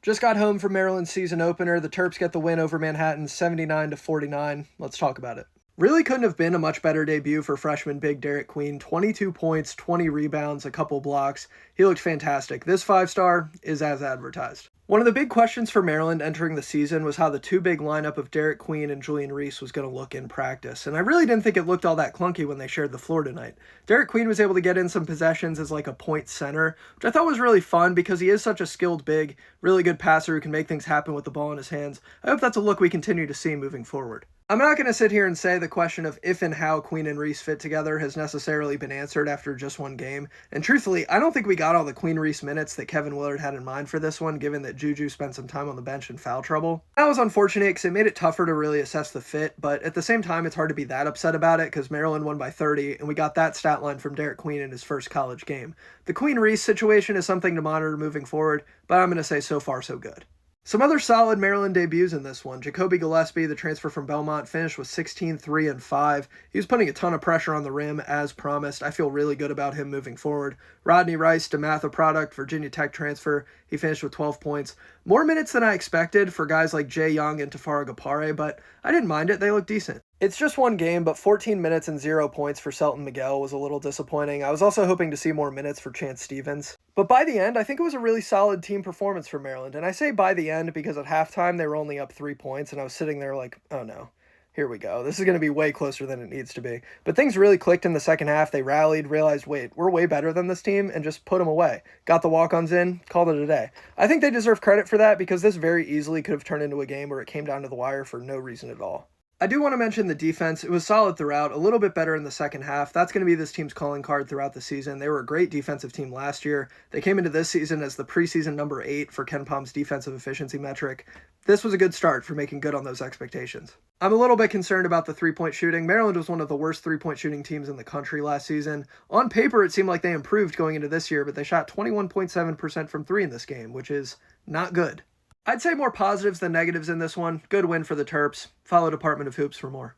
Just got home from Maryland's season opener. The Terps get the win over Manhattan 79-49. Let's talk about it. Really couldn't have been a much better debut for freshman big Derik Queen. 22 points, 20 rebounds, a couple blocks. He looked fantastic. This 5-star is as advertised. One of the big questions for Maryland entering the season was how the two big lineup of Derik Queen and Julian Reese was going to look in practice, and I really didn't think it looked all that clunky when they shared the floor tonight. Derik Queen was able to get in some possessions as like a point center, which I thought was really fun because he is such a skilled big, really good passer who can make things happen with the ball in his hands. I hope that's a look we continue to see moving forward. I'm not going to sit here and say the question of if and how Queen and Reese fit together has necessarily been answered after just one game, and truthfully, I don't think we got all the Queen-Reese minutes that Kevin Willard had in mind for this one, given that Juju spent some time on the bench in foul trouble. That was unfortunate because it made it tougher to really assess the fit, but at the same time, it's hard to be that upset about it because Maryland won by 30, and we got that stat line from Derik Queen in his first college game. The Queen-Reese situation is something to monitor moving forward, but I'm going to say so far so good. Some other solid Maryland debuts in this one. Jacoby Gillespie, the transfer from Belmont, finished with 16, 3, and 5. He was putting a ton of pressure on the rim, as promised. I feel really good about him moving forward. Rodney Rice, DeMatha product, Virginia Tech transfer. He finished with 12 points. More minutes than I expected for guys like Jay Young and Tafara Gapare, but I didn't mind it. They looked decent. It's just one game, but 14 minutes and 0 points for Selton Miguel was a little disappointing. I was also hoping to see more minutes for Chance Stevens. But by the end, I think it was a really solid team performance for Maryland. And I say by the end because at halftime they were only up 3 points, and I was sitting there like, oh no, here we go. This is going to be way closer than it needs to be. But things really clicked in the second half. They rallied, realized, wait, we're way better than this team, and just put them away. Got the walk-ons in, called it a day. I think they deserve credit for that because this very easily could have turned into a game where it came down to the wire for no reason at all. I do want to mention the defense. It was solid throughout, a little bit better in the second half. That's going to be this team's calling card throughout the season. They were a great defensive team last year. They came into this season as the preseason number 8 for Ken Palm's defensive efficiency metric. This was a good start for making good on those expectations. I'm a little bit concerned about the three-point shooting. Maryland was one of the worst three-point shooting teams in the country last season. On paper, it seemed like they improved going into this year, but they shot 21.7% from 3 in this game, which is not good. I'd say more positives than negatives in this one. Good win for the Terps. Follow Department of Hoops for more.